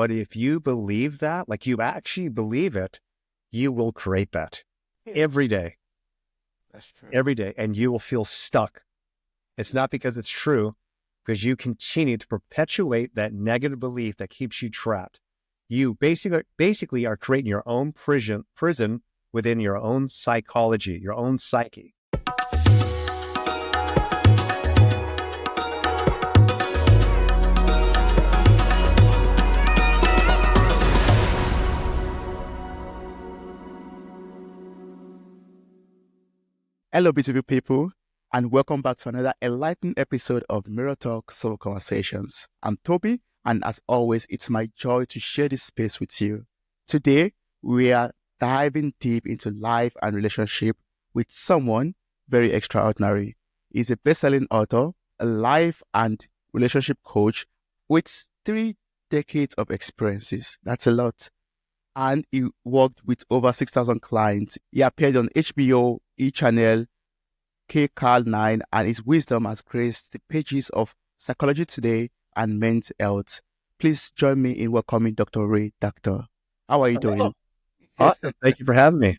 But if you believe that, like you actually believe it, you will create that every day. That's true. Every day. And you will feel stuck. It's not because it's true, because you continue to perpetuate that negative belief that keeps you trapped. You basically are creating your own prison within your own psychology, your own psyche. Hello, beautiful people, and welcome back to another enlightening episode of Mirror Talk Soulful Conversations. I'm Tobi, and as always, it's my joy to share this space with you. Today, we are diving deep into life and relationship with someone very extraordinary. He's a best-selling author, a life and relationship coach with 3 decades of experiences. That's a lot. And he worked with over 6,000 clients. He appeared on HBO, E-Channel, K-Carl9, and his wisdom has graced the pages of Psychology Today and Men's Health. Please join me in welcoming Dr. Ray. Doctor, how are you doing? Awesome. Thank you for having me.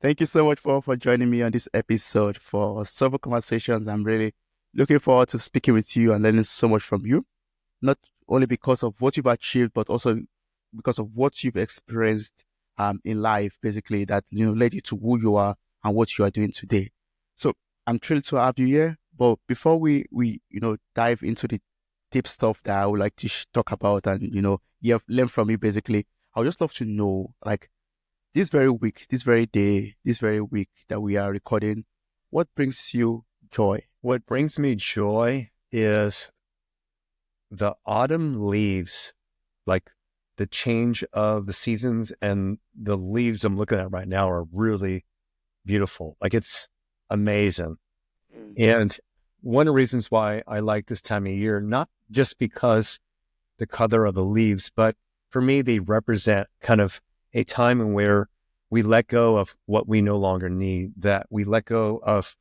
Thank you so much for joining me on this episode for Soulful Conversations. I'm really looking forward to speaking with you and learning so much from you, not only because of what you've achieved, but also because of what you've experienced in life, basically, that led you to who you are and what you are doing today. So I'm thrilled to have you here. But before we dive into the deep stuff that I would like to talk about and you have learned from me, basically, I would just love to know, like, this very week, this very day, this very week that we are recording, what brings you joy? What brings me joy is the autumn leaves, like the change of the seasons, and the leaves I'm looking at right now are really beautiful. Like, it's amazing. And one of the reasons why I like this time of year, not just because the color of the leaves, but for me, they represent kind of a time in where we let go of what we no longer need, that we let go of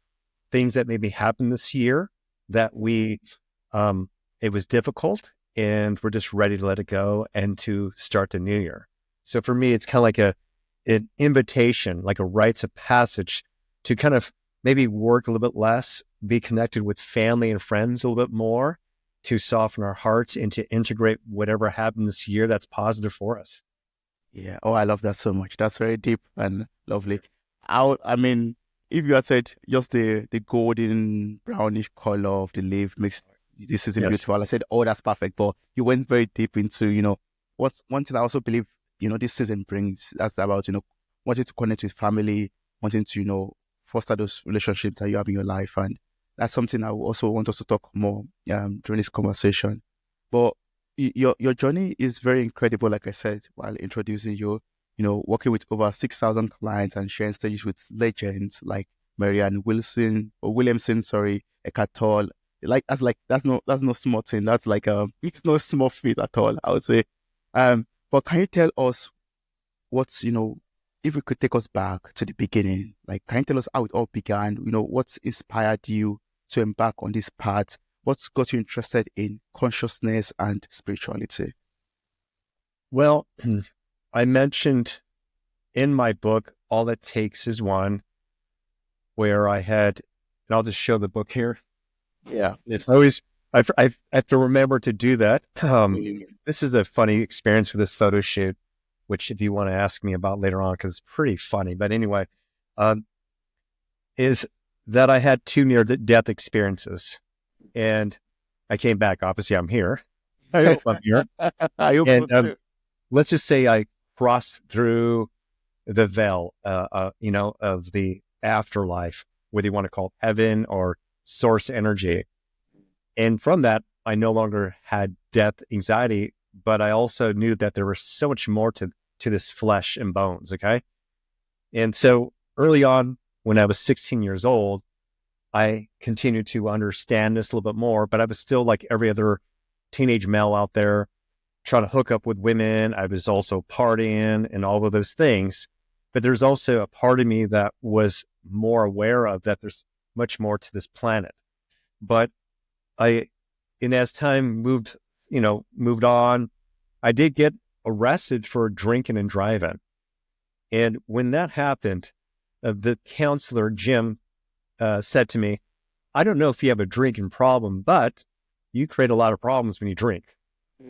things that maybe happened this year that it was difficult, and we're just ready to let it go and to start the new year. So for me, it's kind of like an invitation, like a rites of passage to kind of maybe work a little bit less, be connected with family and friends a little bit more, to soften our hearts and to integrate whatever happened this year that's positive for us. Yeah. Oh, I love that so much. That's very deep and lovely. I mean, if you had said just the golden brownish color of the leaf makes this is beautiful, I said, oh, that's perfect. But you went very deep into, what's one thing I also believe, this season brings. That's about, wanting to connect with family, wanting to, foster those relationships that you have in your life. And that's something I also want us to talk more during this conversation. But your journey is very incredible, like I said, while introducing you, working with over 6,000 clients and sharing stages with legends like Marianne Williamson, Eckhart Tolle. That's no small thing. That's like it's no small feat at all, I would say. But can you tell us what's, if we could take us back to the beginning, like, can you tell us how it all began? What's inspired you to embark on this path? What's got you interested in consciousness and spirituality? Well, I mentioned in my book, All It Takes Is One, where I had, and I'll just show the book here. Yeah. It's always, I have to remember to do that. This is a funny experience for this photo shoot, which if you want to ask me about later on, because it's pretty funny. But anyway, is that I had 2 near-death experiences. And I came back. Obviously, I'm here. I hope I'm here. I hope so too. Let's just say I crossed through the veil, of the afterlife, whether you want to call it heaven or source energy. And from that, I no longer had death anxiety, but I also knew that there was so much more to this flesh and bones. Okay. And so early on, when I was 16 years old, I continued to understand this a little bit more, but I was still like every other teenage male out there trying to hook up with women. I was also partying and all of those things. But there's also a part of me that was more aware of that there's much more to this planet. But as time moved on, I did get arrested for drinking and driving. And when that happened, the counselor, Jim, said to me, I don't know if you have a drinking problem, but you create a lot of problems when you drink.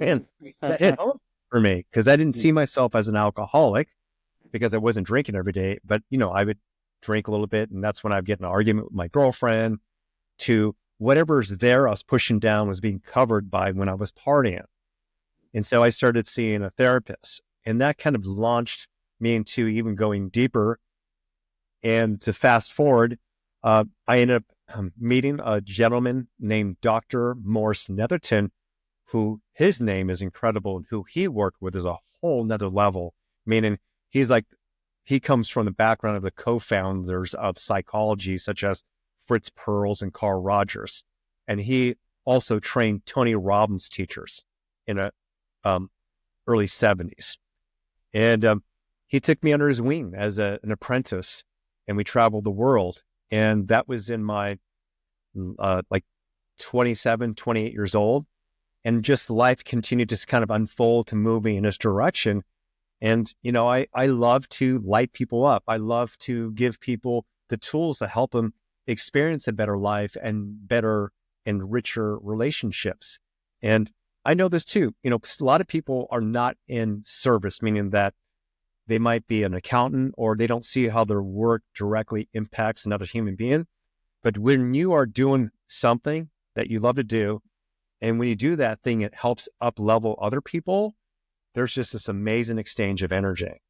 And that hit home for me because I didn't see myself as an alcoholic because I wasn't drinking every day. But, I would drink a little bit, and that's when I'd get in an argument with my girlfriend. To whatever's there, I was pushing down was being covered by when I was partying. And so I started seeing a therapist, and that kind of launched me into even going deeper. And to fast forward, I ended up meeting a gentleman named Dr. Morse Netherton, who his name is incredible, and who he worked with is a whole nother level, meaning he comes from the background of the co-founders of psychology, such as Fritz Perls and Carl Rogers. And he also trained Tony Robbins teachers in the early 70s. And he took me under his wing as an apprentice, and we traveled the world. And that was in my 27, 28 years old. And just life continued to kind of unfold to move me in this direction. And, I love to light people up. I love to give people the tools to help them experience a better life and better and richer relationships. And I know this too, a lot of people are not in service, meaning that they might be an accountant or they don't see how their work directly impacts another human being. But when you are doing something that you love to do, and when you do that thing, it helps up level other people, there's just this amazing exchange of energy,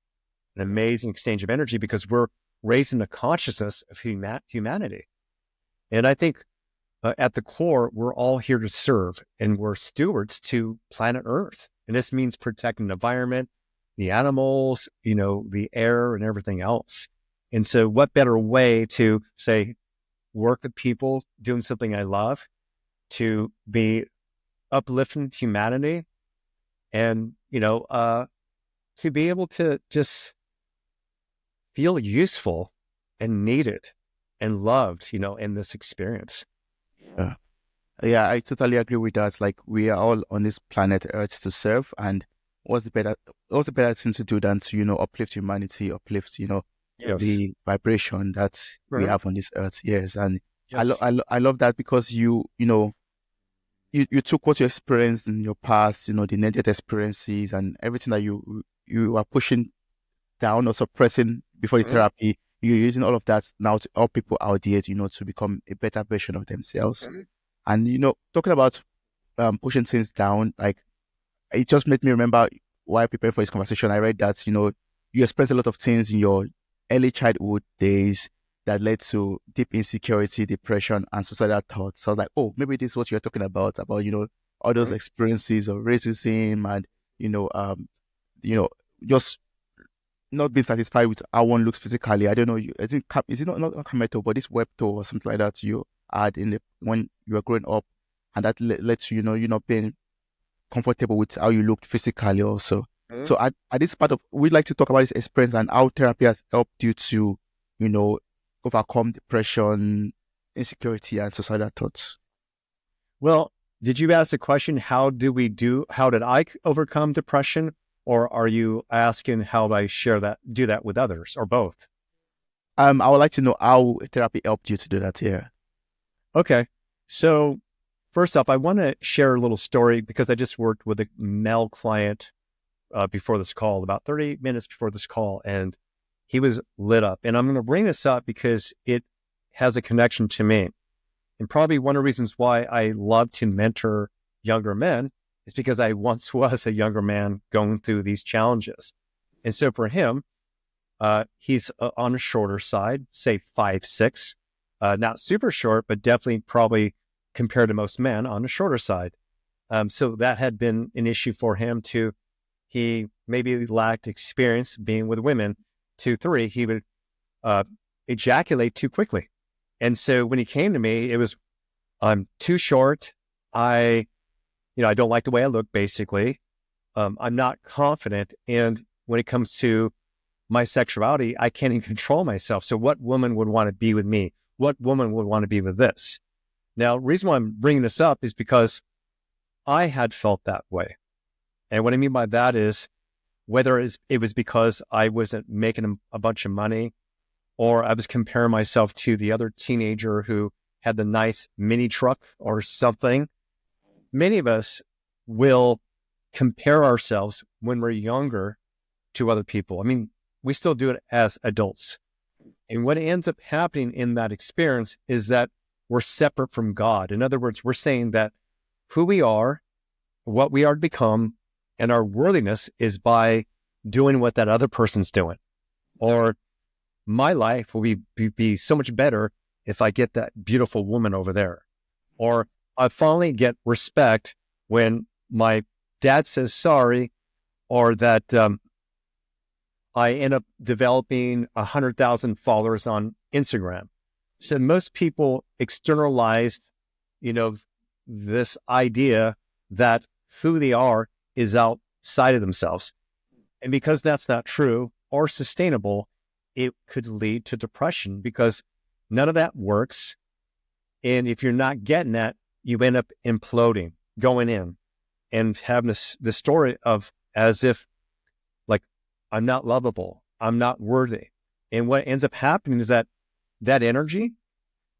because we're raising the consciousness of humanity. And I think at the core, we're all here to serve, and we're stewards to planet Earth. And this means protecting the environment, the animals, the air and everything else. And so what better way to say, work with people doing something I love, to be uplifting humanity, and, to be able to just feel useful and needed and loved, in this experience. Yeah, I totally agree with that. Like, we are all on this planet Earth to serve, and what's the better thing to do than to, uplift humanity, uplift, Yes. the vibration that we have on this earth. Yes. And Yes. I love that, because you took what you experienced in your past, the negative experiences and everything that you are pushing down or suppressing before the therapy. You're using all of that now to help people out there, to become a better version of themselves. And, talking about pushing things down, like, it just made me remember, while preparing for this conversation, I read that, you experienced a lot of things in your early childhood days that led to deep insecurity, depression, and suicidal thoughts. So I was like, oh, maybe this is what you're talking about, all those experiences of racism and, just not being satisfied with how one looks physically. I don't know. I think, is it not Kameto, but this web toe or something like that you had when you were growing up, and that led to, you not being comfortable with how you looked physically also. So at this part of, we'd like to talk about this experience and how therapy has helped you to, overcome depression, insecurity, and suicidal thoughts. Well, did you ask the question, how did I overcome depression? Or are you asking how do I do that with others, or both? I would like to know how therapy helped you to do that here. Okay. So first up, I want to share a little story, because I just worked with a male client before this call, about 30 minutes before this call, and he was lit up. And I'm going to bring this up because it has a connection to me. And probably one of the reasons why I love to mentor younger men is because I once was a younger man going through these challenges. And so for him, he's on the shorter side, say 5'6", not super short, but definitely probably compared to most men on the shorter side. So that had been an issue for him too. He maybe lacked experience being with women. 2, 3, he would ejaculate too quickly. And so when he came to me, it was, I'm too short. I don't like the way I look, basically. I'm not confident. And when it comes to my sexuality, I can't even control myself. So what woman would want to be with me? What woman would want to be with this? Now, the reason why I'm bringing this up is because I had felt that way. And what I mean by that is whether it was because I wasn't making a bunch of money, or I was comparing myself to the other teenager who had the nice mini truck or something. Many of us will compare ourselves when we're younger to other people. I mean, we still do it as adults. And what ends up happening in that experience is that we're separate from God. In other words, we're saying that who we are, what we are to become, and our worthiness is by doing what that other person's doing. Or my life will be so much better if I get that beautiful woman over there. Or I finally get respect when my dad says sorry, or that I end up developing 100,000 followers on Instagram. So most people externalized, this idea that who they are is outside of themselves. And because that's not true or sustainable, it could lead to depression because none of that works. And if you're not getting that, you end up imploding, going in and having this story of as if like, I'm not lovable, I'm not worthy. And what ends up happening is that energy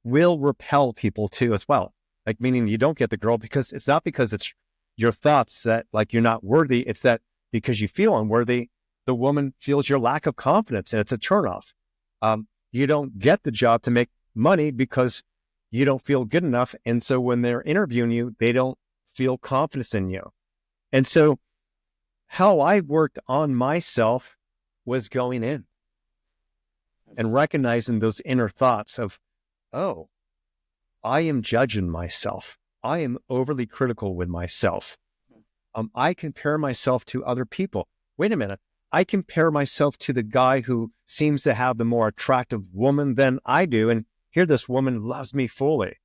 will repel people too as well. Like, meaning you don't get the girl because it's not because it's your thoughts that like you're not worthy. It's that because you feel unworthy, the woman feels your lack of confidence and it's a turnoff. You don't get the job to make money because you don't feel good enough. And so when they're interviewing you, they don't feel confidence in you. And so how I worked on myself was going in and recognizing those inner thoughts of, oh, I am judging myself. I am overly critical with myself. I compare myself to other people. Wait a minute. I compare myself to the guy who seems to have the more attractive woman than I do. And here this woman loves me fully,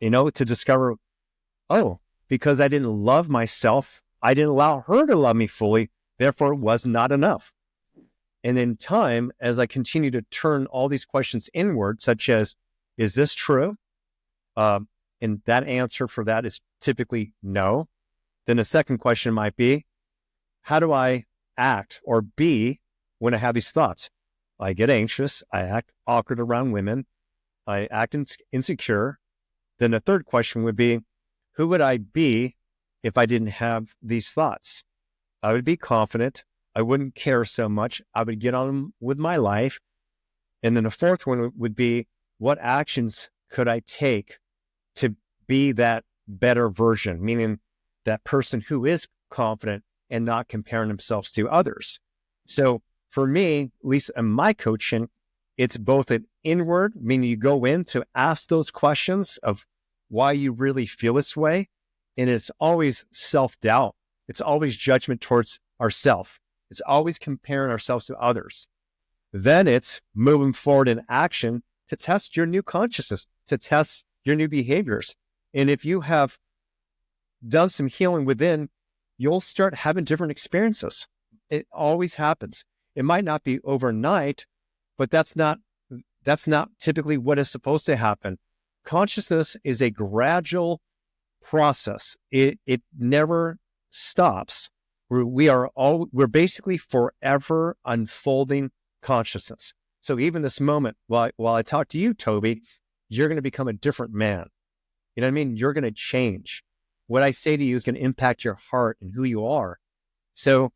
to discover, oh, because I didn't love myself, I didn't allow her to love me fully. Therefore, it was not enough. And in time, as I continue to turn all these questions inward, such as, is this true? And that answer for that is typically no. Then a second question might be, how do I act or be when I have these thoughts? I get anxious. I act awkward around women. I act insecure. Then the third question would be, who would I be if I didn't have these thoughts? I would be confident. I wouldn't care so much. I would get on with my life. And then the fourth one would be, what actions could I take to be that better version? Meaning that person who is confident and not comparing themselves to others. So for me, at least in my coaching, it's both an inward, meaning you go in to ask those questions of why you really feel this way. And it's always self-doubt. It's always judgment towards ourselves. It's always comparing ourselves to others. Then it's moving forward in action to test your new consciousness, to test your new behaviors. And if you have done some healing within, you'll start having different experiences. It always happens. It might not be overnight, but that's not typically what is supposed to happen. Consciousness is a gradual process. It never stops. We're basically forever unfolding consciousness. So even this moment, while I talk to you, Tobi, you're going to become a different man. You know what I mean? You're going to change. What I say to you is going to impact your heart and who you are. So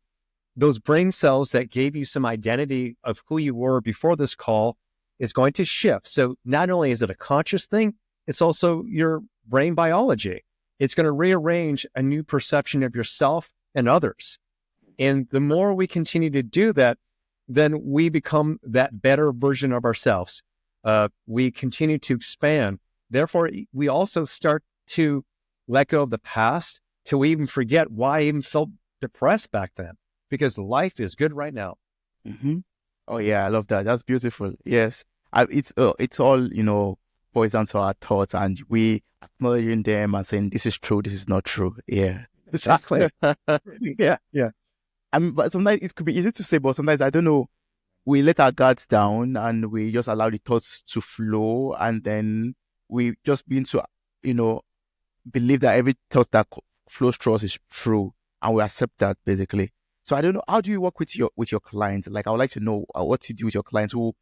those brain cells that gave you some identity of who you were before this call is going to shift. So not only is it a conscious thing, it's also your brain biology. It's going to rearrange a new perception of yourself and others. And the more we continue to do that, then we become that better version of ourselves. We continue to expand. Therefore, we also start to let go of the past till we even forget why I even felt depressed back then, because life is good right now. Mm-hmm. Oh yeah, I love that. That's beautiful. Yes, it's all boils down to our thoughts, and we acknowledging them and saying this is true, this is not true. Yeah, exactly. yeah. But sometimes it could be easy to say, but sometimes I don't know. We let our guards down and we just allow the thoughts to flow, and then we just begin to, believe that every thought that flows through us is true. and we accept that basically. So I don't know, how do you work with your clients? Like, I would like to know what you do with your clients who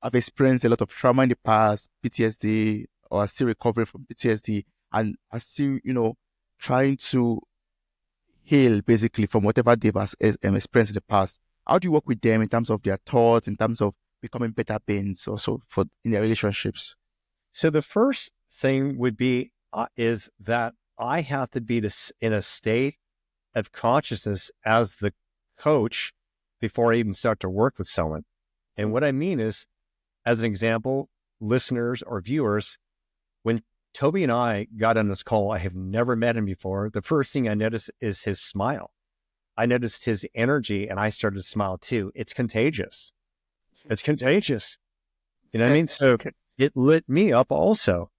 have experienced a lot of trauma in the past, PTSD, or are still recovering from PTSD, and are still, trying to heal basically from whatever they've experienced in the past. How do you work with them in terms of their thoughts, in terms of becoming better beings, also for in their relationships? So the first thing would be is that I have to be in a state of consciousness as the coach before I even start to work with someone. And what I mean is, as an example, listeners or viewers, when Tobi and I got on this call, I have never met him before. The first thing I noticed is his smile. I noticed his energy and I started to smile too. It's contagious. It's contagious. You know what I mean? So it lit me up also.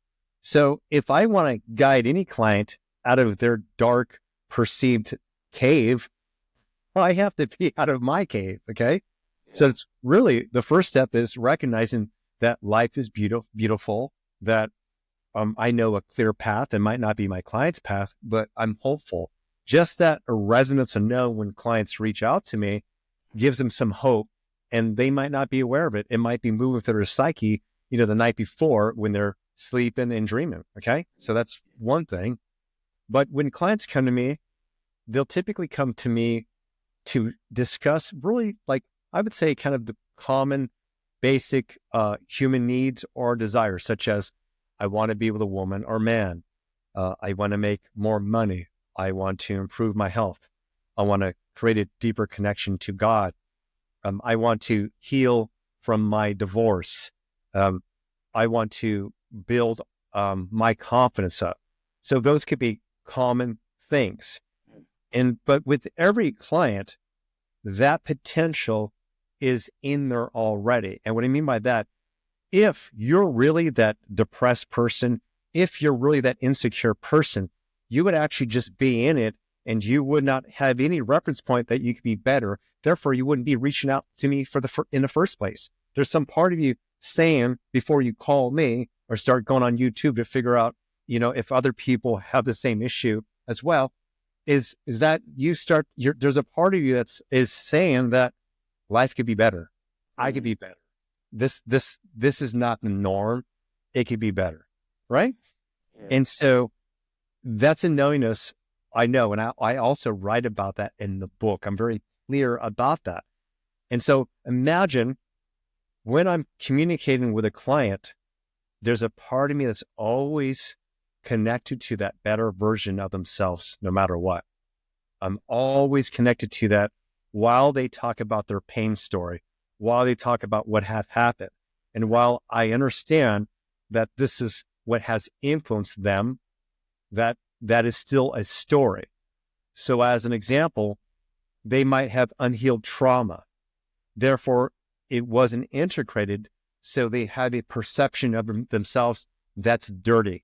So if I want to guide any client out of their dark perceived cave, well, I have to be out of my cave. Okay. So it's really, the first step is recognizing that life is beautiful, that I know a clear path. It might not be my client's path, but I'm hopeful. Just that a resonance and know when clients reach out to me gives them some hope, and they might not be aware of it. It might be moving through their psyche, the night before when they're sleeping and dreaming. Okay. So that's one thing. But when clients come to me, they'll typically come to me to discuss really, like, I would say, kind of the common basic human needs or desires, such as I want to be with a woman or man. I want to make more money. I want to improve my health. I want to create a deeper connection to God. I want to heal from my divorce. I want to build my confidence up. So those could be common things. But with every client, that potential is in there already. And what I mean by that, if you're really that depressed person, if you're really that insecure person, you would actually just be in it and you would not have any reference point that you could be better. Therefore, you wouldn't be reaching out to me in the first place. There's some part of you saying before you call me or start going on YouTube to figure out, if other people have the same issue as well, is that there's a part of you is saying that life could be better. I could be better. This is not the norm. It could be better. Right. Yeah. And so that's a knowingness I know. And I also write about that in the book. I'm very clear about that. And so imagine when I'm communicating with a client, there's a part of me that's always connected to that better version of themselves, no matter what. I'm always connected to that while they talk about their pain story, while they talk about what had happened. And while I understand that this is what has influenced them, that is still a story. So as an example, they might have unhealed trauma. Therefore, it wasn't integrated. So they have a perception of themselves that's dirty,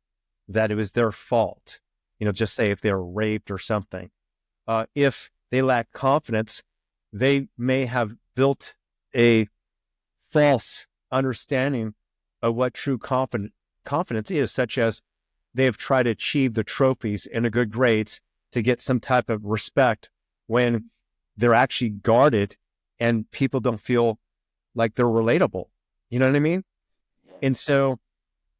that it was their fault. Just say if they were raped or something. If they lack confidence, they may have built a false understanding of what true confidence is, such as they have tried to achieve the trophies and the good grades to get some type of respect when they're actually guarded and people don't feel like they're relatable. You know what I mean? And so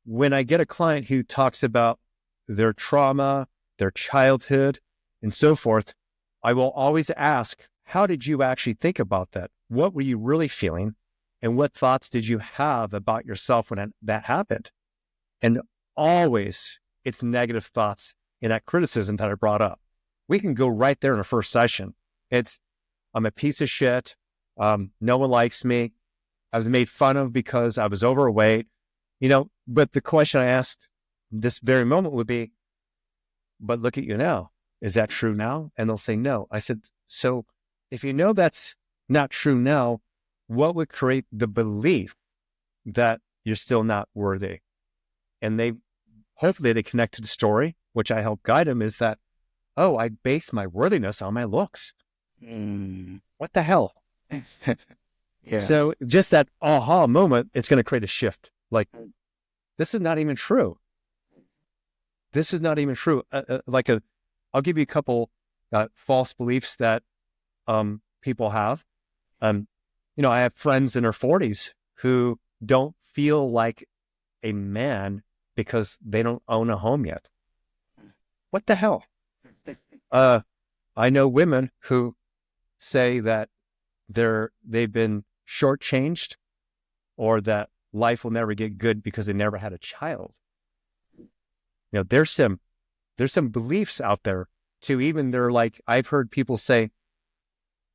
when I get a client who talks about their trauma, their childhood, and so forth, I will always ask, how did you actually think about that? What were you really feeling? And what thoughts did you have about yourself when that happened? And always it's negative thoughts in that criticism that I brought up. We can go right there in the first session. It's, I'm a piece of shit. No one likes me. I was made fun of because I was overweight, but the question I asked this very moment would be, but look at you now. Is that true now? And they'll say, no. I said, so if you know that's not true now, what would create the belief that you're still not worthy? And hopefully they connect to the story, which I help guide them, is that, oh, I base my worthiness on my looks. What the hell? Yeah. So just that aha moment, it's going to create a shift. Like, this is not even true. This is not even true. I'll give you a couple false beliefs that people have. I have friends in their 40s who don't feel like a man because they don't own a home yet. What the hell? I know women who say that they've been shortchanged, or that life will never get good because they never had a child. There's some beliefs out there too. Even they're like, I've heard people say,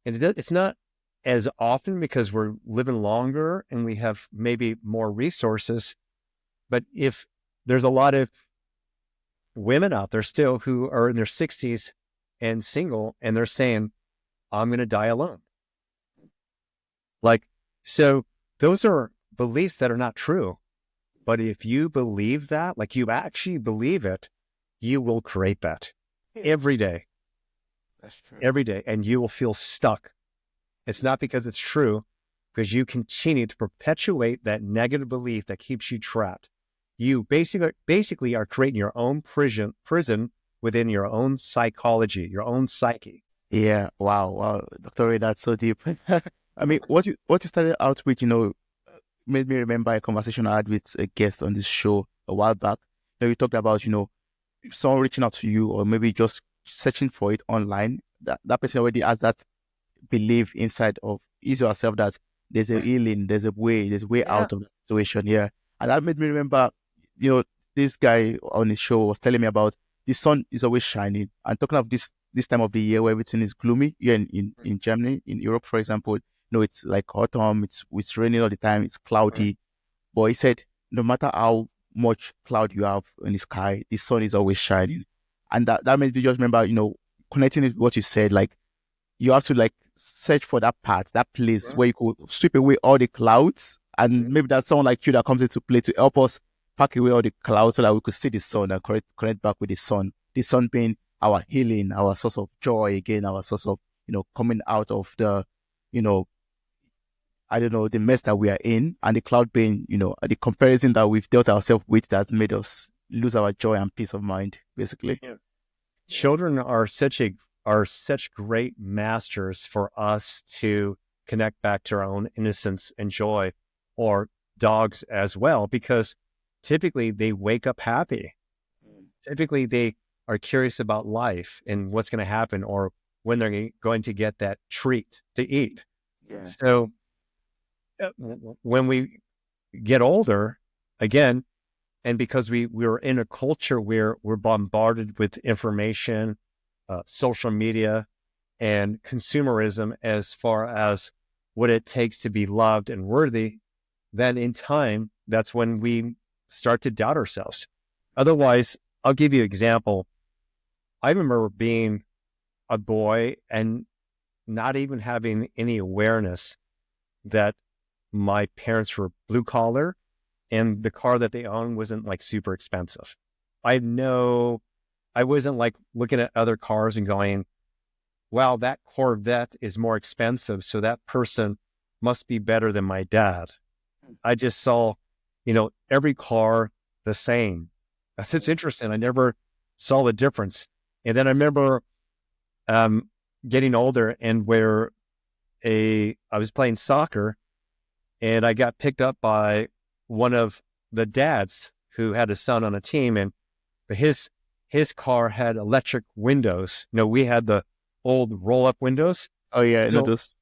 and it's not as often because we're living longer and we have maybe more resources, but if there's a lot of women out there still who are in their 60s and single, and they're saying, I'm going to die alone. So those are beliefs that are not true. But if you believe that, like you actually believe it, you will create that every day. That's true. Every day. And you will feel stuck. It's not because it's true, because you continue to perpetuate that negative belief that keeps you trapped. You basically are creating your own prison within your own psychology, your own psyche. Yeah. Wow. Dr. Ray, that's so deep. I mean, what you started out with, made me remember a conversation I had with a guest on this show a while back. You talked about, someone reaching out to you, or maybe just searching for it online. That person already has that belief inside of yourself that there's a healing, there's a way out of the situation. Yeah. And that made me remember, this guy on his show was telling me about the sun is always shining. And talking of this time of the year where everything is gloomy, here in Germany, in Europe, for example, it's like autumn, it's raining all the time, it's cloudy. But he said, no matter how much cloud you have in the sky, the sun is always shining. And that made me just remember, connecting it with what you said, like you have to like search for that part, that place where you could sweep away all the clouds. And maybe that's someone like you that comes into play to help us pack away all the clouds so that we could see the sun and connect back with the sun. The sun being our healing, our source of joy again, our source of, coming out of the, the mess that we are in, and the cloud being, the comparison that we've dealt ourselves with that's made us lose our joy and peace of mind, basically. Yeah. Children are such great masters for us to connect back to our own innocence and joy, or dogs as well, because typically they wake up happy. Typically they are curious about life and what's going to happen, or when they're going to get that treat to eat. Yeah. So when we get older, again, and because we're in a culture where we're bombarded with information, social media, and consumerism as far as what it takes to be loved and worthy, then in time, that's when we start to doubt ourselves. Otherwise, I'll give you an example. I remember being a boy and not even having any awareness that my parents were blue collar and the car that they owned wasn't like super expensive. I wasn't like looking at other cars and going, wow, that Corvette is more expensive, so that person must be better than my dad. I just saw, every car the same. It's interesting. I never saw the difference. And then I remember getting older and where I was playing soccer, and I got picked up by one of the dads who had a son on a team, and his car had electric windows. We had the old roll-up windows. Oh yeah, I know those.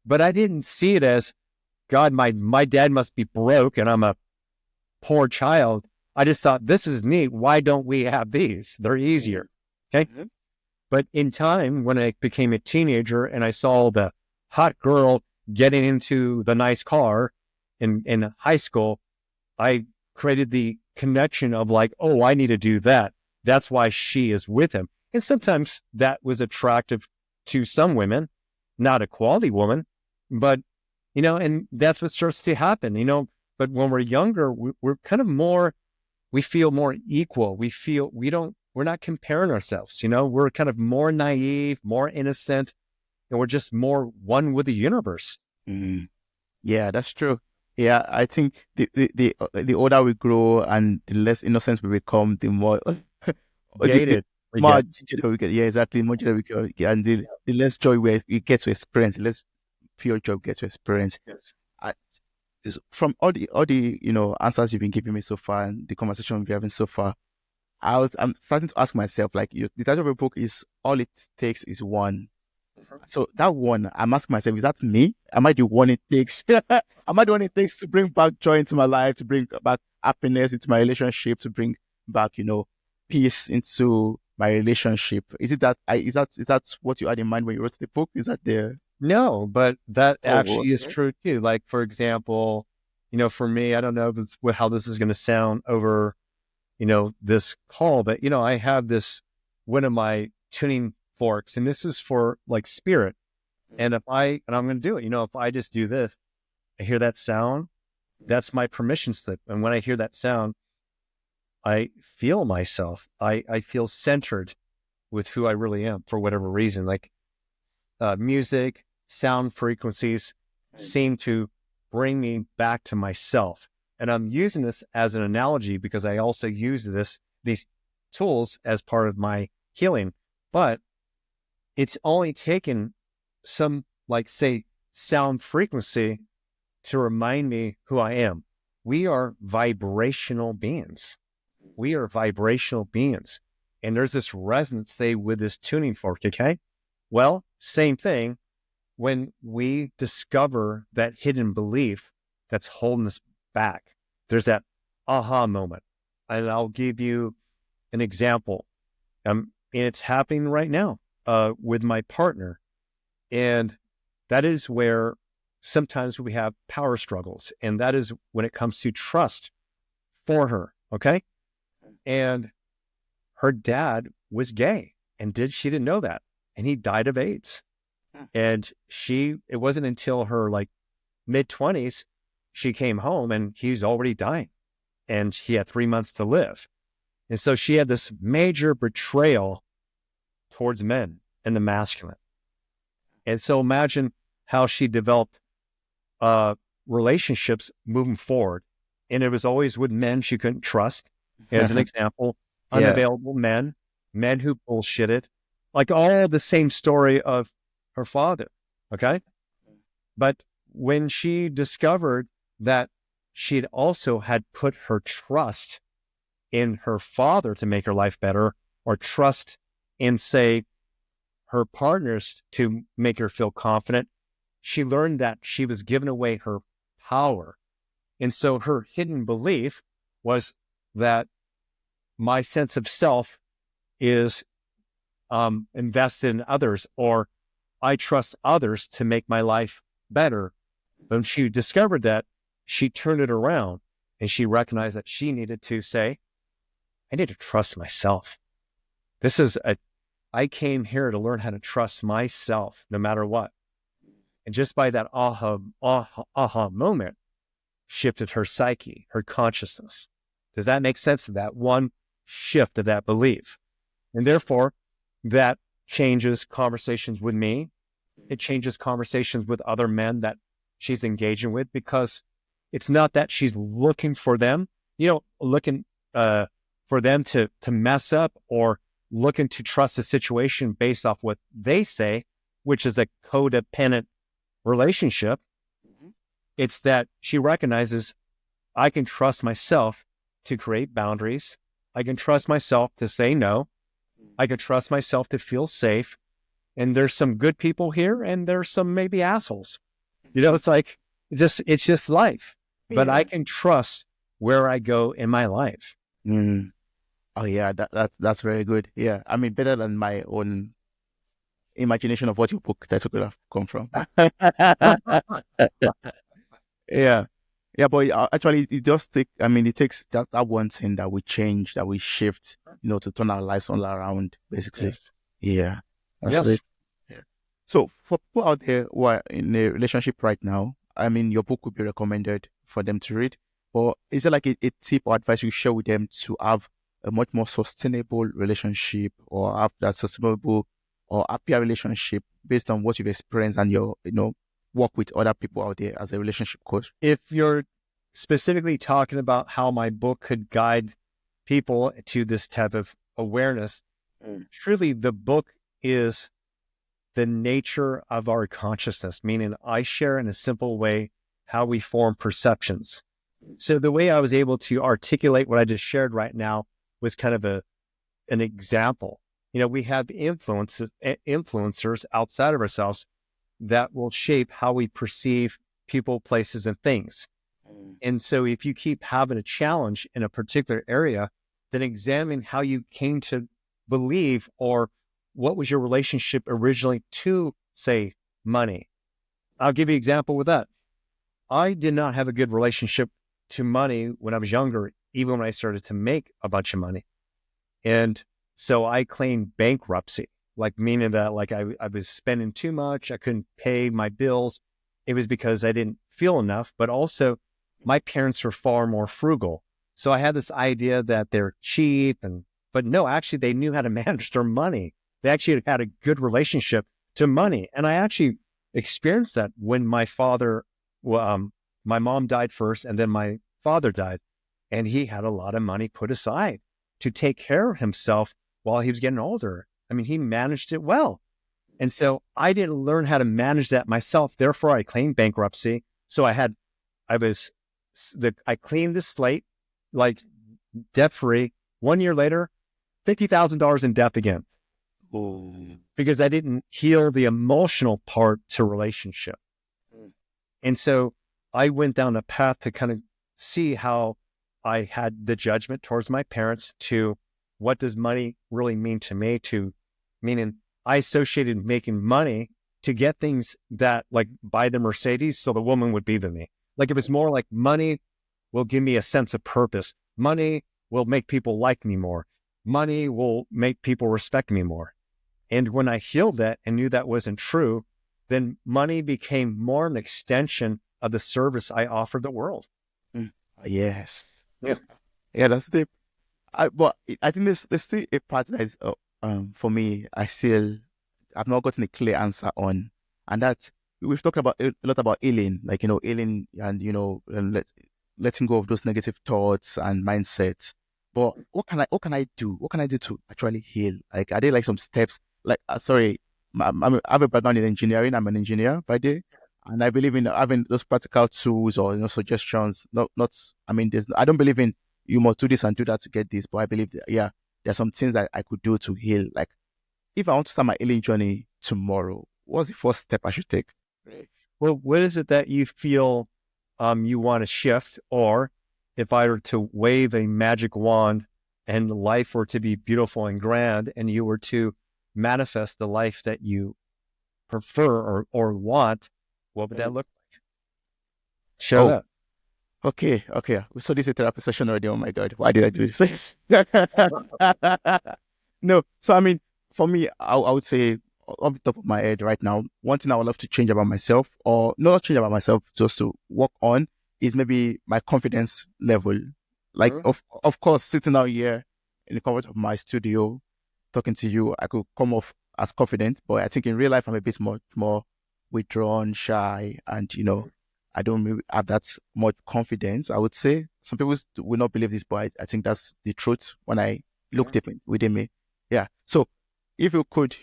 But I didn't see it as, God, my dad must be broke and I'm a poor child. I just thought, this is neat. Why don't we have these? They're easier. Okay. Mm-hmm. But in time, when I became a teenager and I saw the hot girl getting into the nice car in high school, I created the connection of like, oh, I need to do that. That's why she is with him. And sometimes that was attractive to some women, not a quality woman, but, and that's what starts to happen, but when we're younger, we're kind of more, we feel more equal. We're not comparing ourselves, we're kind of more naive, more innocent, and we're just more one with the universe. Mm-hmm. Yeah, that's true. Yeah, I think the older we grow and the less innocent we become, the more jaded. more get. joy that we get. Yeah, exactly. More joy that we get, and the less joy we get to experience, the less pure joy we get to experience. Yes. I, from all the answers you've been giving me so far and the conversation we're having so far, I'm starting to ask myself, like, the title of a book is All It Takes Is One. So that one, I'm asking myself, is that me? Am I the one it takes? Am I the one it takes to bring back joy into my life, to bring back happiness into my relationship, to bring back, peace into my relationship? Is it that is that what you had in mind when you wrote the book? Is that the No, but that oh actually is okay. true too. Like, for example, for me, I don't know how this is going to sound over, this call, but, I have one of my tuning forks, and this is for like spirit. And and I'm going to do it, if I just do this, I hear that sound, that's my permission slip. And when I hear that sound, I feel myself. I feel centered with who I really am for whatever reason. Like, music, sound frequencies seem to bring me back to myself. And I'm using this as an analogy because I also use these tools as part of my healing. But it's only taken some, like, say, sound frequency to remind me who I am. We are vibrational beings. We are vibrational beings. And there's this resonance, say, with this tuning fork, okay? Well, same thing. When we discover that hidden belief that's holding us back, there's that aha moment. And I'll give you an example. And it's happening right now with my partner. And that is where sometimes we have power struggles. And that is when it comes to trust for her. Okay. And her dad was gay, and she didn't know that. And he died of AIDS. And it wasn't until her like mid-20s, she came home and he's already dying, and he had 3 months to live. And so she had this major betrayal towards men and the masculine. And so imagine how she developed relationships moving forward. And it was always with men she couldn't trust. As an example, Yeah. unavailable men who bullshitted, like all the same story of her father. Okay. But when she discovered that she'd also had put her trust in her father to make her life better, or trust in, say, her partners to make her feel confident, she learned that she was giving away her power. And so her hidden belief was that my sense of self is invested in others, or I trust others to make my life better. When she discovered that, she turned it around and she recognized that she needed to say, I need to trust myself. I came here to learn how to trust myself no matter what. And just by that aha moment, shifted her psyche, her consciousness. Does that make sense? Of that one shift of that belief? And therefore, that changes conversations with me. It changes conversations with other men that she's engaging with, because it's not that she's looking for them, looking for them to mess up, or looking to trust the situation based off what they say, which is a codependent relationship. It's that she recognizes, I can trust myself to create boundaries. I can trust myself to say no. I can trust myself to feel safe. And there's some good people here, and there's some maybe assholes. It's like, it's just life. But I can trust where I go in my life. Mm. Oh yeah, that's very good. Yeah, I mean, better than my own imagination of what your book title could have come from. Yeah, yeah, but actually, it does take. I mean, it takes that one thing that we change, that we shift, to turn our lives all around, basically. Yes. Yeah, that's Yes. it. Yeah. So for people out there who are in a relationship right now, I mean, your book would be recommended for them to read. Or is it like a tip or advice you share with them to have a much more sustainable relationship, or have that sustainable or happier relationship based on what you've experienced and your, work with other people out there as a relationship coach? If you're specifically talking about how my book could guide people to this type of awareness, Truly, the book is the nature of our consciousness, meaning I share in a simple way how we form perceptions. So the way I was able to articulate what I just shared right now was kind of an example. We have influencers outside of ourselves that will shape how we perceive people, places, and things. And so if you keep having a challenge in a particular area, then examine how you came to believe, or what was your relationship originally to, say, money. I'll give you an example with that. I did not have a good relationship to money when I was younger, even when I started to make a bunch of money. And so I claimed bankruptcy, like meaning that like I was spending too much. I couldn't pay my bills. It was because I didn't feel enough, but also my parents were far more frugal. So I had this idea that they're cheap, but no, actually they knew how to manage their money. They actually had a good relationship to money. And I actually experienced that when my father, my mom died first, and then my father died, and he had a lot of money put aside to take care of himself while he was getting older. I mean, he managed it well. And so I didn't learn how to manage that myself. Therefore, I claimed bankruptcy. So I cleaned the slate, like debt free. 1 year later, $50,000 in debt again. Oh. Because I didn't heal the emotional part to relationship. And so I went down a path to kind of see how I had the judgment towards my parents, to what does money really mean to me, to meaning I associated making money to get things that, like, buy the Mercedes so the woman would be with me. Like, it was more like money will give me a sense of purpose. Money will make people like me more. Money will make people respect me more. And when I healed that and knew that wasn't true, then money became more an extension of the service I offered the world. Yes. Yeah. Yeah, that's deep. But I think there's still a part that is for me, I've not gotten a clear answer on, and that we've talked about a lot about healing, like healing, and and letting go of those negative thoughts and mindsets. But what can I do? What can I do to actually heal? Like, are there like some steps? Like, sorry, I have a background in engineering. I'm an engineer by day, and I believe in having those practical tools or suggestions. Not. I mean, I don't believe in you must do this and do that to get this. But I believe that, yeah, there are some things that I could do to heal. Like, if I want to start my healing journey tomorrow, what's the first step I should take? Well, what is it that you feel you want to shift? Or if I were to wave a magic wand and life were to be beautiful and grand, and you were to manifest the life that you prefer or want, what would that look like? Share Oh, that. okay. We saw this a therapy session already. Oh my God, why did I do this? No, so I mean, for me, I would say off the top of my head right now, one thing I would love to change about myself, or not change about myself, just to work on, is maybe my confidence level. Like, of course, sitting out here in the comfort of my studio, talking to you, I could come off as confident, but I think in real life I'm a bit more withdrawn, shy, and I don't really have that much confidence. I would say some people will not believe this, but I think that's the truth when I look deep within me. Yeah. So if you could,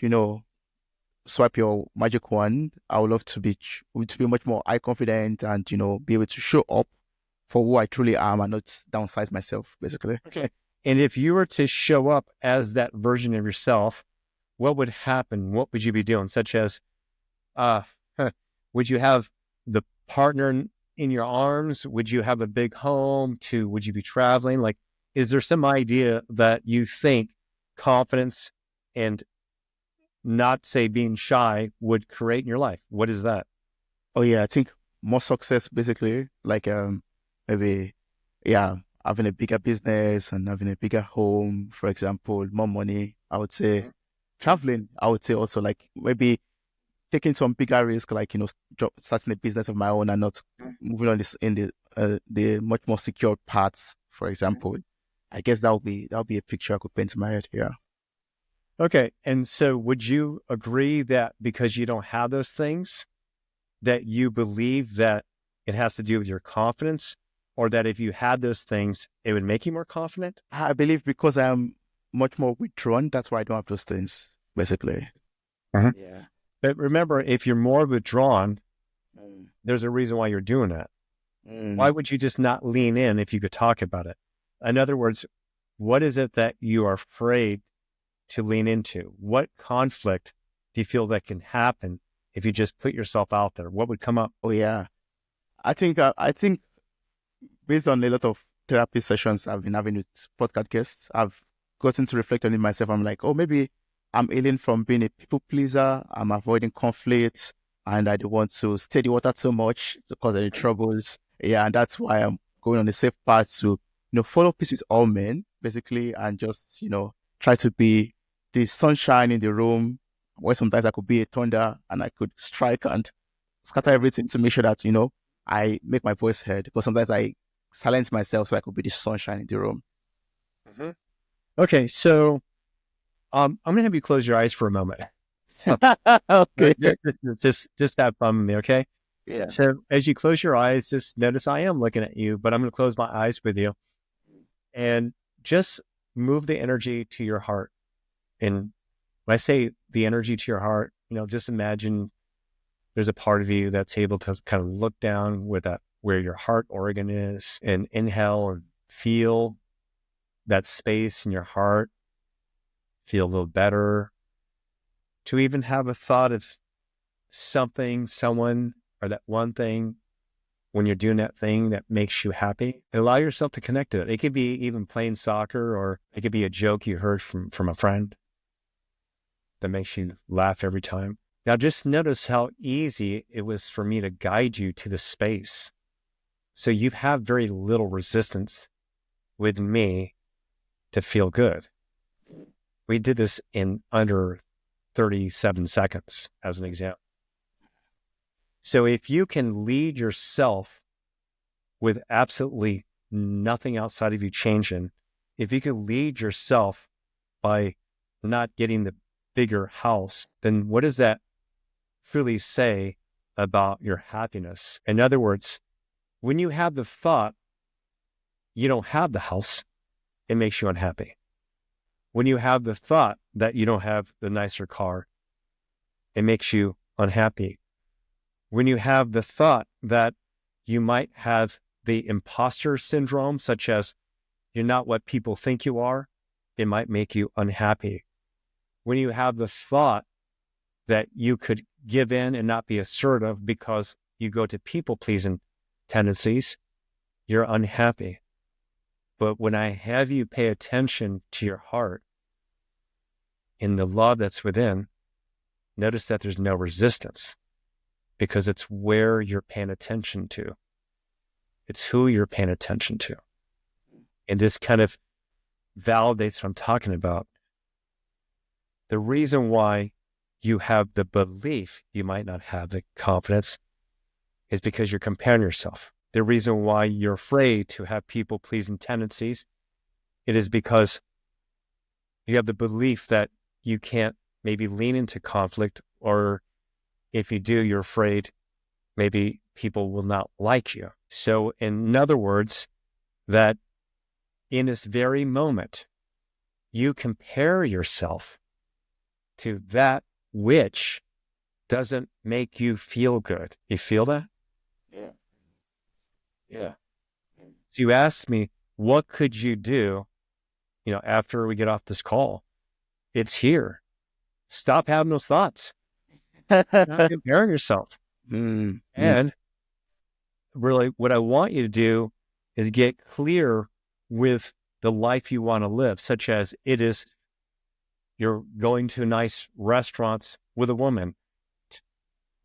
swipe your magic wand, I would love to be much more high confident and be able to show up for who I truly am and not downsize myself, basically. Okay. And if you were to show up as that version of yourself, what would happen? What would you be doing? Such as, would you have the partner in your arms? Would you have a big home? Would you be traveling? Like, is there some idea that you think confidence and not, say, being shy would create in your life? What is that? Oh yeah, I think more success, basically, like maybe, yeah, having a bigger business and having a bigger home, for example, more money. I would say traveling. I would say also, like, maybe taking some bigger risk, like starting a business of my own and not moving on this in the much more secure paths, for example. I guess that would be a picture I could paint in my head. Yeah. Okay. And so would you agree that because you don't have those things, that you believe that it has to do with your confidence, or that if you had those things, it would make you more confident? I believe because I'm much more withdrawn. That's why I don't have those things, basically. Mhm. Yeah. But remember, if you're more withdrawn, Mm. there's a reason why you're doing that. Mm. Why would you just not lean in if you could talk about it? In other words, what is it that you are afraid to lean into? What conflict do you feel that can happen if you just put yourself out there? What would come up? Oh yeah. I think based on a lot of therapy sessions I've been having with podcast guests, I've gotten to reflect on it myself. I'm like, oh, maybe I'm ailing from being a people pleaser. I'm avoiding conflicts, and I don't want to stir the water too much to cause any troubles. Yeah, and that's why I'm going on a safe path to, follow peace with all men, basically, and just, try to be the sunshine in the room, where sometimes I could be a thunder and I could strike and scatter everything to make sure that, I make my voice heard, because sometimes I silence myself so I could be the sunshine in the room. Mm-hmm. Okay, so I'm going to have you close your eyes for a moment. Okay. Just have fun with me, okay? Yeah. So as you close your eyes, just notice I am looking at you, but I'm going to close my eyes with you and just move the energy to your heart. And when I say the energy to your heart, just imagine there's a part of you that's able to kind of look down with that, where your heart organ is, and inhale and feel that space in your heart, feel a little better, to even have a thought of something, someone, or that one thing when you're doing that thing that makes you happy. Allow yourself to connect to it. It could be even playing soccer, or it could be a joke you heard from a friend that makes you laugh every time. Now just notice how easy it was for me to guide you to the space. So you have very little resistance with me to feel good. We did this in under 37 seconds as an example. So if you can lead yourself with absolutely nothing outside of you changing, if you can lead yourself by not getting the bigger house, then what does that truly say about your happiness? In other words, when you have the thought you don't have the house, it makes you unhappy. When you have the thought that you don't have the nicer car, it makes you unhappy. When you have the thought that you might have the imposter syndrome, such as you're not what people think you are, it might make you unhappy. When you have the thought that you could give in and not be assertive because you go to people-pleasing tendencies, you're unhappy. But when I have you pay attention to your heart in the love that's within, notice that there's no resistance, because it's where you're paying attention to. It's who you're paying attention to. And this kind of validates what I'm talking about. The reason why you have the belief you might not have the confidence is because you're comparing yourself. The reason why you're afraid to have people-pleasing tendencies, it is because you have the belief that you can't maybe lean into conflict, or if you do, you're afraid maybe people will not like you. So in other words, that in this very moment, you compare yourself to that which doesn't make you feel good. You feel that? Yeah. Yeah. So you asked me, what could you do, after we get off this call? It's here. Stop having those thoughts. Stop comparing yourself. And really what I want you to do is get clear with the life you want to live, such as it is you're going to nice restaurants with a woman,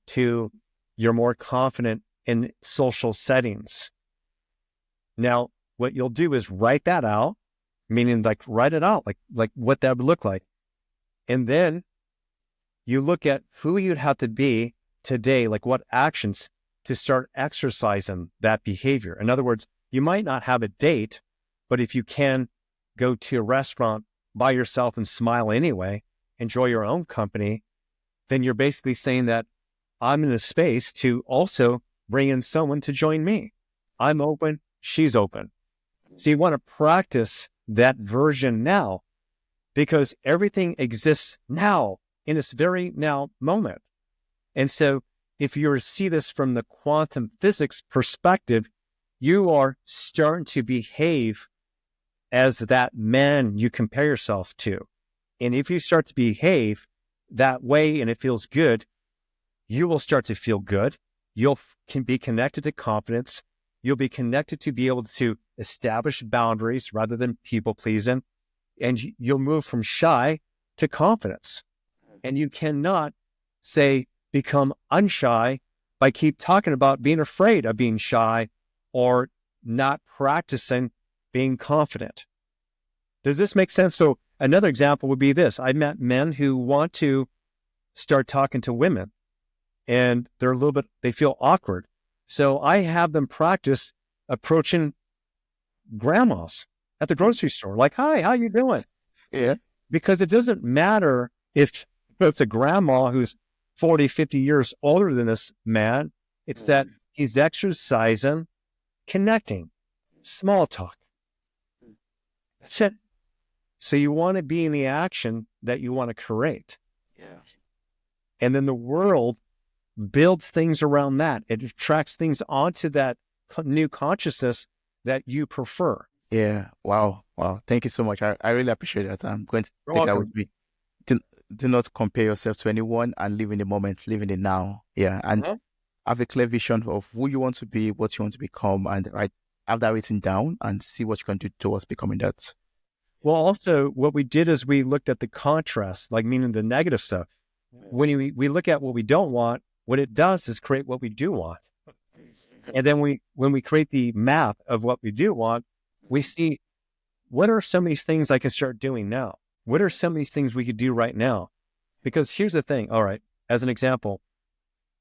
to you're more confident in social settings. Now, what you'll do is write that out, meaning like write it out, like what that would look like. And then you look at who you'd have to be today, like what actions to start exercising that behavior. In other words, you might not have a date, but if you can go to a restaurant by yourself and smile anyway, enjoy your own company, then you're basically saying that I'm in a space to also bring in someone to join me. I'm open, she's open. So you want to practice that version now. because everything exists now in this very now moment. And so if you were to see this from the quantum physics perspective, you are starting to behave as that man you compare yourself to. And if you start to behave that way and it feels good, you will start to feel good. Can be connected to confidence. You'll be connected to be able to establish boundaries rather than people pleasing. And you'll move from shy to confidence. And you cannot become unshy by keep talking about being afraid of being shy or not practicing being confident. Does this make sense? So another example would be this. I met men who want to start talking to women and they feel awkward. So I have them practice approaching grandmas at the grocery store. Like, hi, how you doing? Yeah. Because it doesn't matter if it's a grandma who's 40, 50 years older than this man. It's that he's exercising, connecting, small talk. That's it. So you want to be in the action that you want to create. Yeah. And then the world builds things around that. It attracts things onto that new consciousness that you prefer. Yeah. Wow. Thank you so much. I really appreciate that. I'm going to take that with me. Do not compare yourself to anyone and live in the moment, live in the now. Yeah. And have a clear vision of who you want to be, what you want to become, and have that written down and see what you can do towards becoming that. Well, also what we did is we looked at the contrast, like meaning the negative stuff. When we look at what we don't want, what it does is create what we do want. And then when we create the map of what we do want, we see what are some of these things I can start doing now? What are some of these things we could do right now? Because here's the thing. All right. As an example,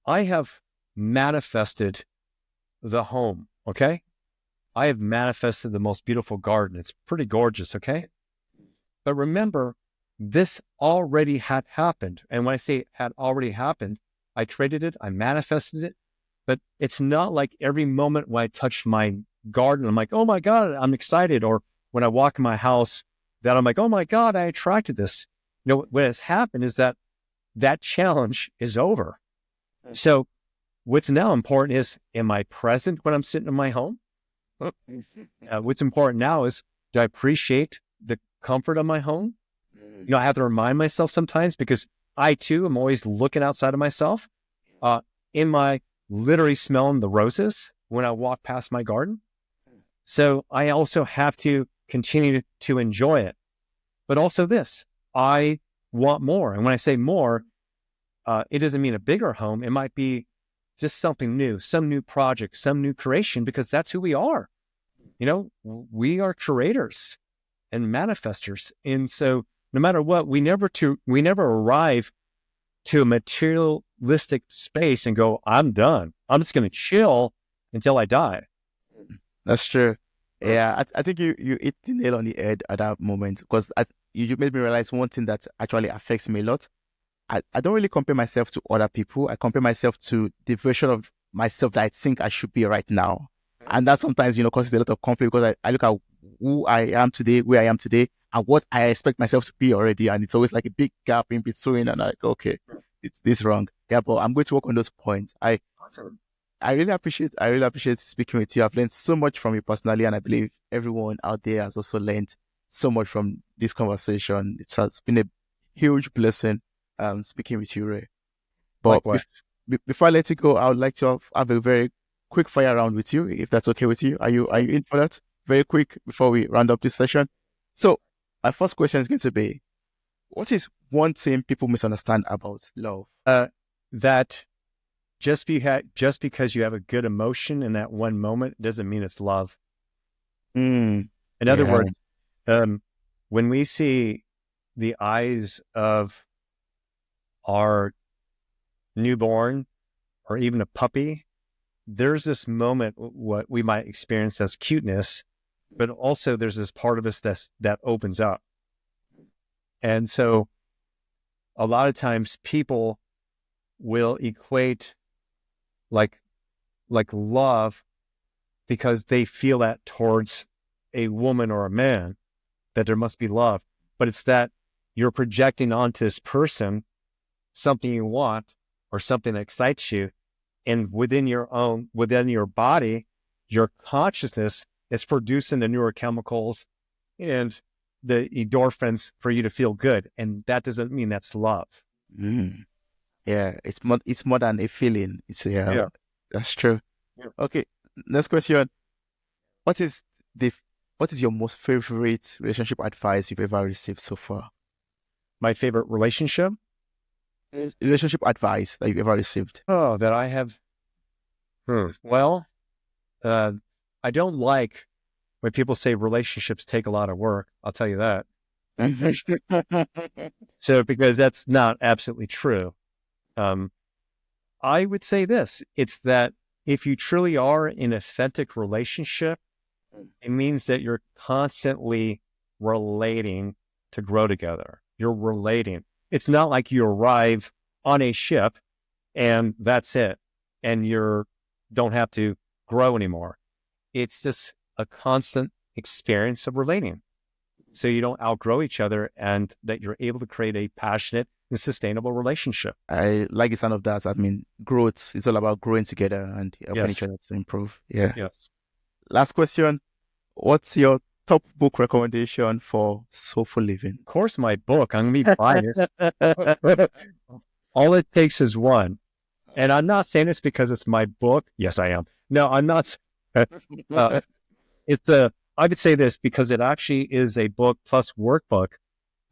I have manifested the home. Okay. I have manifested the most beautiful garden. It's pretty gorgeous. Okay. But remember, this already had happened. And when I say had already happened, I created it, I manifested it, but it's not like every moment when I touch my garden, I'm like, oh my God, I'm excited. Or when I walk in my house, that I'm like, oh my God, I attracted this. You know, what has happened is that challenge is over. So what's now important is, am I present when I'm sitting in my home? What's important now is, do I appreciate the comfort of my home? You know, I have to remind myself sometimes because I too am always looking outside of myself. Am I literally smelling the roses when I walk past my garden? So I also have to continue to enjoy it. But also this, I want more. And when I say more, it doesn't mean a bigger home. It might be just something new, some new project, some new creation, because that's who we are. You know, we are creators and manifestors. And so no matter what, we never arrive to a materialistic space and go, I'm done. I'm just going to chill until I die. That's true. Yeah, I think you hit the nail on the head at that moment, because you made me realize one thing that actually affects me a lot. I don't really compare myself to other people. I compare myself to the version of myself that I think I should be right now. And that sometimes, causes a lot of conflict, because I look at who I am today, where I am today, and what I expect myself to be already. And it's always like a big gap in between. And I'm like, okay, it's this wrong. Yeah, but I'm going to work on those points. I really appreciate speaking with you. I've learned so much from you personally, and I believe everyone out there has also learned so much from this conversation. It has been a huge blessing speaking with you, Ray. But before I let you go, I would like to have a very quick fire round with you, if that's okay with you. Are you in for that? Very quick before we round up this session. So my first question is going to be, what is one thing people misunderstand about love? That just because you have a good emotion in that one moment doesn't mean it's love. In other words, when we see the eyes of our newborn or even a puppy, there's this moment, what we might experience as cuteness, but also there's this part of us that opens up. And so a lot of times people will equate like love because they feel that towards a woman or a man, that there must be love. But it's that you're projecting onto this person something you want or something that excites you. And within your body, your consciousness is producing the neurochemicals and the endorphins for you to feel good. And that doesn't mean that's love. Mm. Yeah, it's more than a feeling. Yeah. That's true. Yeah. Okay, next question. What is the what is your most favorite relationship advice you've ever received so far? My favorite relationship? Relationship advice that you've ever received. Oh, that I have. Well, I don't like when people say relationships take a lot of work. I'll tell you that. So, because that's not absolutely true. I would say this, it's that if you truly are in an authentic relationship, it means that you're constantly relating to grow together. You're relating. It's not like you arrive on a ship and that's it. And don't have to grow anymore. It's just a constant experience of relating. So you don't outgrow each other and that you're able to create a passionate and sustainable relationship. I like the sound of that. I mean, growth is all about growing together and helping each Yes. other to improve. Yeah. Yes. Last question. What's your top book recommendation for soulful living? Of course, my book. I'm going to be biased. All it takes is one. And I'm not saying this because it's my book. Yes, I am. No, I'm not. I would say this because it actually is a book plus workbook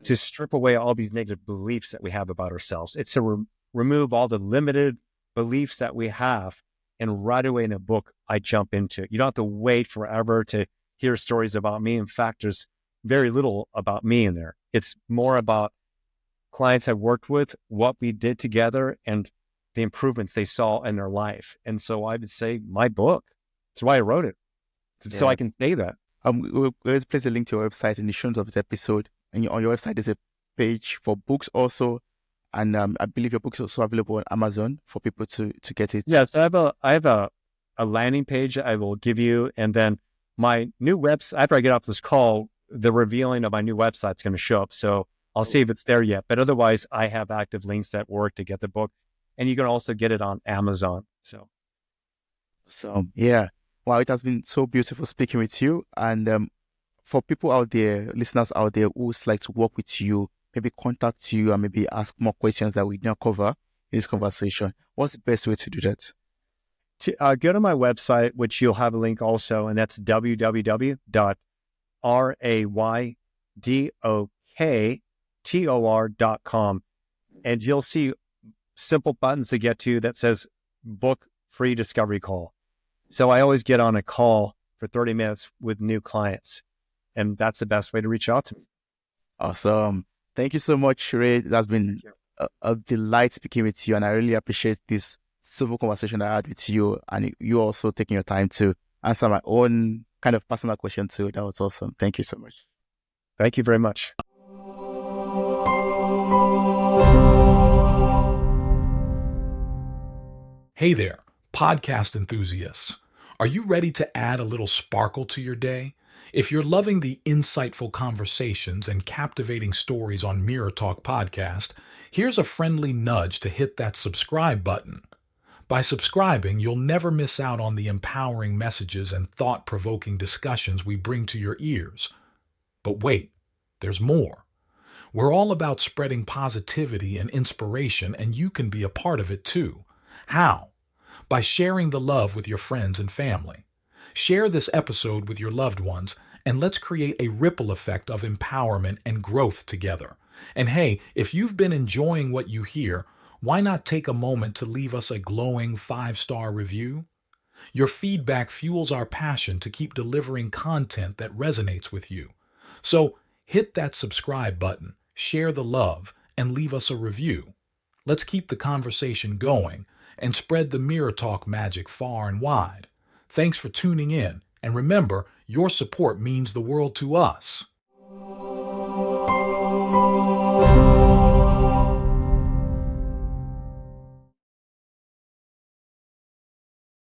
to strip away all these negative beliefs that we have about ourselves. It's to remove all the limited beliefs that we have. And right away in a book, I jump into it. You don't have to wait forever to hear stories about me. In fact, there's very little about me in there. It's more about clients I've worked with, what we did together, and the improvements they saw in their life. And so I would say my book. That's why I wrote it. So I can say that. We'll place a link to your website in the show notes of this episode. And on your website, there's a page for books also. And I believe your book is also available on Amazon for people to get it. Yes, I have a landing page I will give you. And then my new website, after I get off this call, the revealing of my new website is going to show up. So I'll see if it's there yet. But otherwise, I have active links that work to get the book. And you can also get it on Amazon. So yeah. Wow, it has been so beautiful speaking with you. And for people out there, listeners out there who would like to work with you, maybe contact you and maybe ask more questions that we didn't cover in this conversation, what's the best way to do that? Go to my website, which you'll have a link also, and that's www.raydoktor.com. And you'll see simple buttons to get to that says book free discovery call. So I always get on a call for 30 minutes with new clients, and that's the best way to reach out to me. Awesome. Thank you so much, Ray. It has been a delight speaking with you, and I really appreciate this civil conversation I had with you, and you also taking your time to answer my own kind of personal question too. That was awesome. Thank you so much. Thank you very much. Hey there, podcast enthusiasts. Are you ready to add a little sparkle to your day? If you're loving the insightful conversations and captivating stories on Mirror Talk Podcast, here's a friendly nudge to hit that subscribe button. By subscribing, you'll never miss out on the empowering messages and thought-provoking discussions we bring to your ears. But wait, there's more. We're all about spreading positivity and inspiration, and you can be a part of it too. How? By sharing the love with your friends and family. Share this episode with your loved ones, and let's create a ripple effect of empowerment and growth together. And hey, if you've been enjoying what you hear, why not take a moment to leave us a glowing 5-star review? Your feedback fuels our passion to keep delivering content that resonates with you. So hit that subscribe button, share the love, and leave us a review. Let's keep the conversation going and spread the Mirror Talk magic far and wide. Thanks for tuning in, and remember, your support means the world to us.